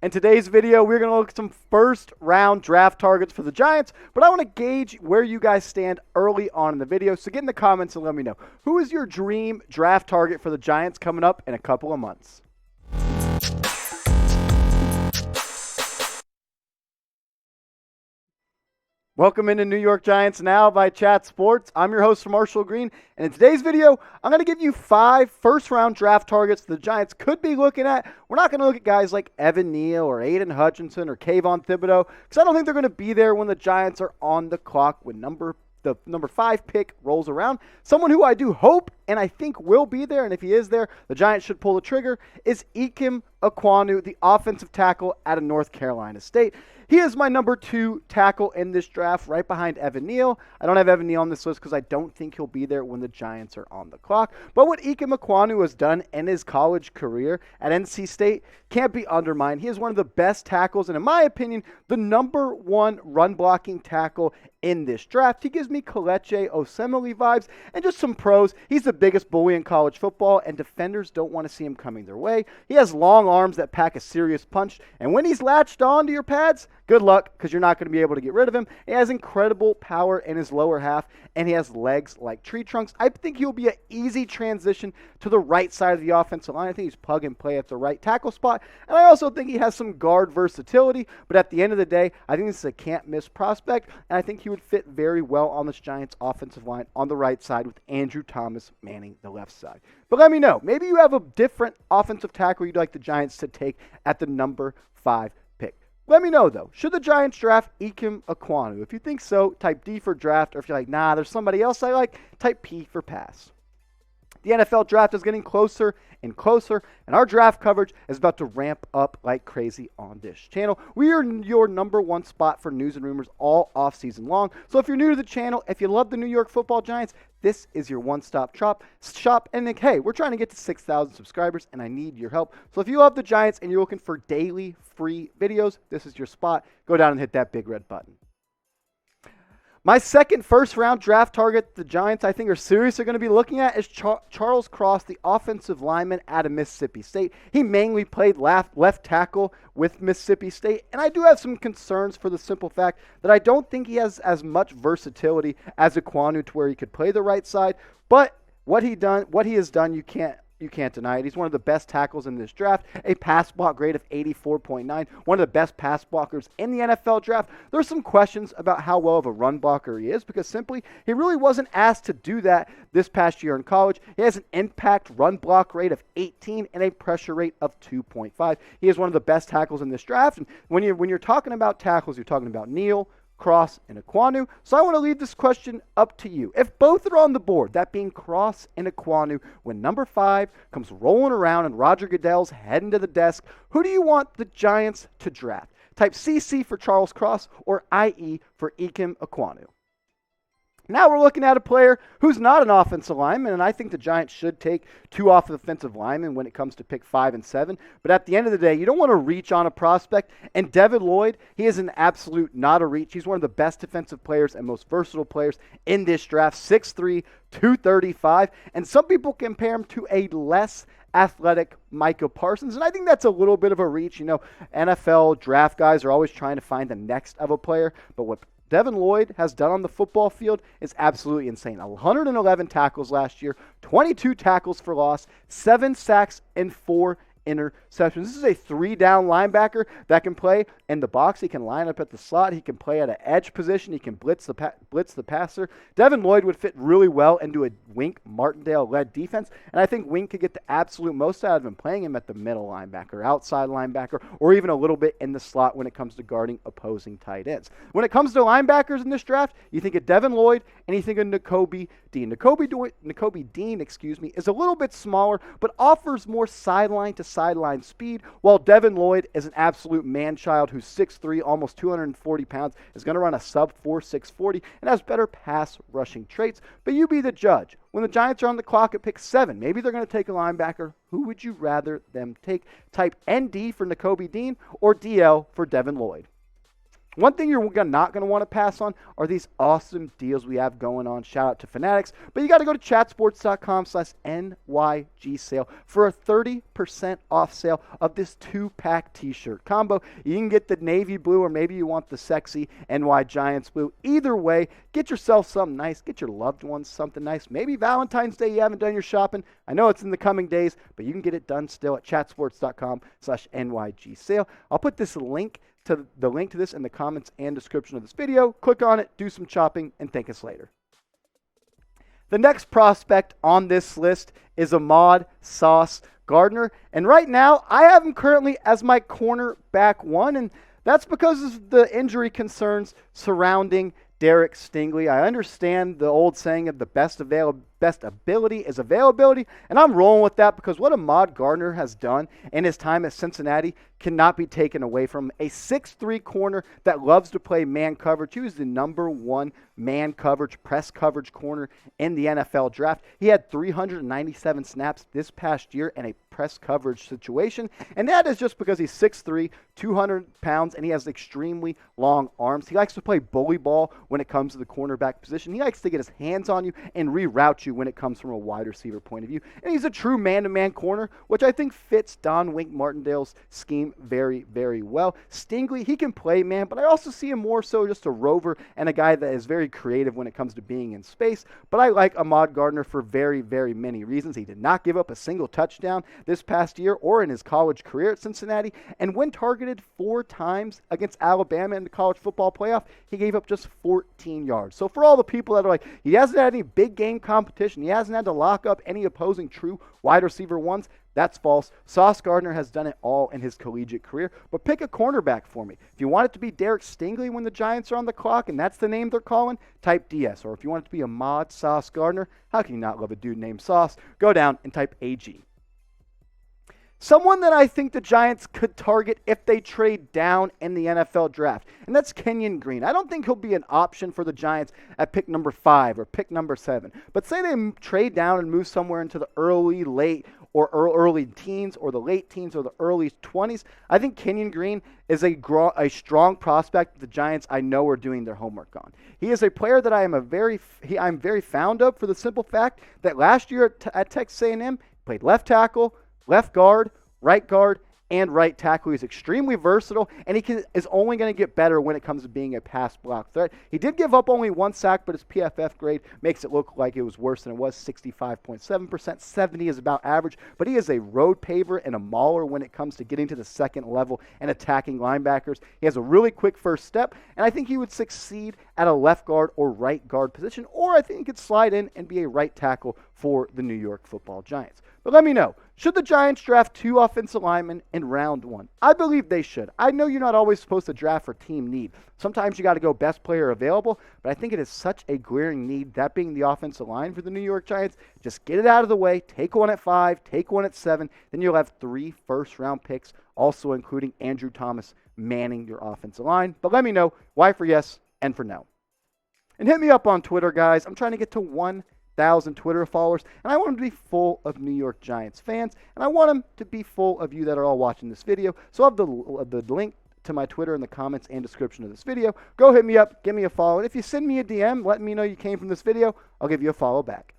In today's video, we're going to look at some first-round draft targets for the Giants, but I want to gauge where you guys stand early on in the video, so get in the comments and let me know. Who is your dream draft target for the Giants coming up in a couple of months? Welcome into New York Giants Now by Chat Sports. I'm your host, Marshall Green, and in today's video, I'm going to give you 5 first-round draft targets the Giants could be looking at. We're not going to look at guys like Evan Neal or Aiden Hutchinson or Kayvon Thibodeau, because I don't think they're going to be there when the Giants are on the clock when the number 5 pick rolls around. Someone who I do hope and I think will be there, and if he is there, the Giants should pull the trigger, is Ikem Ekwonu, the offensive tackle out of North Carolina State. He is my number 2 tackle in this draft, right behind Evan Neal. I don't have Evan Neal on this list because I don't think he'll be there when the Giants are on the clock. But what Ikem Ekwonu has done in his college career at NC State can't be undermined. He is one of the best tackles, and in my opinion, the number 1 run-blocking tackle in this draft. He gives me Kelechi Osemele vibes and just some pros. He's the biggest bully in college football, and defenders don't want to see him coming their way. He has long arms that pack a serious punch, and when he's latched on to your pads, good luck, because you're not going to be able to get rid of him. He has incredible power in his lower half, and he has legs like tree trunks. I think he'll be an easy transition to the right side of the offensive line. I think he's plug and play at the right tackle spot, and I also think he has some guard versatility, but at the end of the day, I think this is a can't-miss prospect, and I think he would fit very well on this Giants offensive line on the right side with Andrew Thomas manning the left side. But let me know. Maybe you have a different offensive tackle you'd like the Giants to take at the number 5 pick. Let me know, though. Should the Giants draft Ikem Ekwonu? If you think so, type D for draft, or if you're like, nah, there's somebody else I like, type P for pass. The NFL draft is getting closer and closer, and our draft coverage is about to ramp up like crazy on this channel. We are your number 1 spot for news and rumors all offseason long. So if you're new to the channel, if you love the New York Football Giants, this is your one-stop shop. And like, hey, we're trying to get to 6,000 subscribers, and I need your help. So if you love the Giants and you're looking for daily free videos, this is your spot. Go down and hit that big red button. My second first-round draft target the Giants, I think, are seriously going to be looking at is Charles Cross, the offensive lineman out of Mississippi State. He mainly played left tackle with Mississippi State, and I do have some concerns for the simple fact that I don't think he has as much versatility as Ekwonu to where he could play the right side. But what he has done, you can't deny it. He's one of the best tackles in this draft, a pass block grade of 84.9, one of the best pass blockers in the NFL draft. There's some questions about how well of a run blocker he is because simply he really wasn't asked to do that this past year in college. He has an impact run block rate of 18 and a pressure rate of 2.5. He is one of the best tackles in this draft. And when you're talking about tackles, you're talking about Neal, Cross, and Ekwonu. So I want to leave this question up to you. If both are on the board, that being Cross and Ekwonu, when number 5 comes rolling around and Roger Goodell's heading to the desk, who do you want the Giants to draft? Type CC for Charles Cross or IE for Ikem Ekwonu. Now we're looking at a player who's not an offensive lineman, and I think the Giants should take 2 offensive linemen when it comes to pick 5 and 7. But at the end of the day, you don't want to reach on a prospect. And Devin Lloyd, he is an absolute not a reach. He's one of the best defensive players and most versatile players in this draft, 6'3", 235. And some people compare him to a less athletic Micah Parsons, and I think that's a little bit of a reach. You know, NFL draft guys are always trying to find the next of a player, but what Devin Lloyd has done on the football field is absolutely insane. 111 tackles last year, 22 tackles for loss, 7 sacks, and 4 interceptions. This is a 3-down linebacker that can play in the box. He can line up at the slot. He can play at an edge position. He can blitz the passer. Devin Lloyd would fit really well into a Wink Martindale-led defense, and I think Wink could get the absolute most out of him playing him at the middle linebacker, outside linebacker, or even a little bit in the slot when it comes to guarding opposing tight ends. When it comes to linebackers in this draft, you think of Devin Lloyd and you think of Nakobe Dean. Nakobe Dean, is a little bit smaller, but offers more sideline-to-sideline speed, while Devin Lloyd is an absolute man-child who's 6'3", almost 240 pounds, is going to run a sub-4 640, and has better pass-rushing traits. But you be the judge. When the Giants are on the clock at pick 7, maybe they're going to take a linebacker. Who would you rather them take? Type ND for Nakobe Dean or DL for Devin Lloyd. One thing you're not going to want to pass on are these awesome deals we have going on. Shout out to Fanatics. But you got to go to chatsports.com/NYG sale for a 30% off sale of this 2-pack t-shirt combo. You can get the navy blue, or maybe you want the sexy NY Giants blue. Either way, get yourself something nice. Get your loved ones something nice. Maybe Valentine's Day you haven't done your shopping. I know it's in the coming days, but you can get it done still at chatsports.com/NYG sale. I'll put this link to this in the comments and description of this video. Click on it, do some shopping, and thank us later. The next prospect on this list is Ahmad Sauce Gardner. And right now, I have him currently as my cornerback 1, and that's because of the injury concerns surrounding Derek Stingley. I understand the old saying of the best ability is availability, and I'm rolling with that because what Ahmad Gardner has done in his time at Cincinnati cannot be taken away from him. A 6'3" corner that loves to play man coverage. He was the #1 man coverage, press coverage corner in the NFL draft. He had 397 snaps this past year in a press coverage situation, and that is just because he's 6'3", 200 pounds, and he has extremely long arms. He likes to play bully ball when it comes to the cornerback position. He likes to get his hands on you and reroute you when it comes from a wide receiver point of view. And he's a true man-to-man corner, which I think fits Don Wink Martindale's scheme very, very well. Stingley, he can play man, but I also see him more so just a rover and a guy that is very creative when it comes to being in space. But I like Ahmad Gardner for very, very many reasons. He did not give up a single touchdown this past year or in his college career at Cincinnati. And when targeted 4 times against Alabama in the college football playoff, he gave up just 14 yards. So for all the people that are like, he hasn't had any big game competition, he hasn't had to lock up any opposing true wide receiver ones, that's false. Sauce Gardner has done it all in his collegiate career. But pick a cornerback for me. If you want it to be Derek Stingley when the Giants are on the clock, and that's the name they're calling, type DS. Or if you want it to be Ahmad Sauce Gardner, how can you not love a dude named Sauce? Go down and type AG. Someone that I think the Giants could target if they trade down in the NFL draft, and that's Kenyan Green. I don't think he'll be an option for the Giants at pick number 5 or pick number 7. But say they trade down and move somewhere into the early teens or the late teens or the early 20s. I think Kenyan Green is a strong prospect the Giants I know are doing their homework on. He is a player that I'm very fond of for the simple fact that last year at Texas A&M, played left tackle, left guard, right guard, and right tackle. He's extremely versatile, and is only going to get better when it comes to being a pass block threat. He did give up only 1 sack, but his PFF grade makes it look like it was worse than it was, 65.7%. 70 is about average, but he is a road paver and a mauler when it comes to getting to the second level and attacking linebackers. He has a really quick first step, and I think he would succeed at a left guard or right guard position, or I think he could slide in and be a right tackle for the New York Football Giants. But let me know, should the Giants draft 2 offensive linemen in round 1? I believe they should. I know you're not always supposed to draft for team need. Sometimes you got to go best player available, but I think it is such a glaring need, that being the offensive line for the New York Giants. Just get it out of the way, take one at 5, take one at 7, then you'll have 3 first-round picks, also including Andrew Thomas manning your offensive line. But let me know why for yes and for no. And hit me up on Twitter, guys. I'm trying to get to 1,000 Twitter followers, and I want them to be full of New York Giants fans, and I want them to be full of you that are all watching this video. So I'll have the link to my Twitter in the comments and description of this video. Go hit me up, give me a follow, and if you send me a DM, let me know you came from this video, I'll give you a follow back.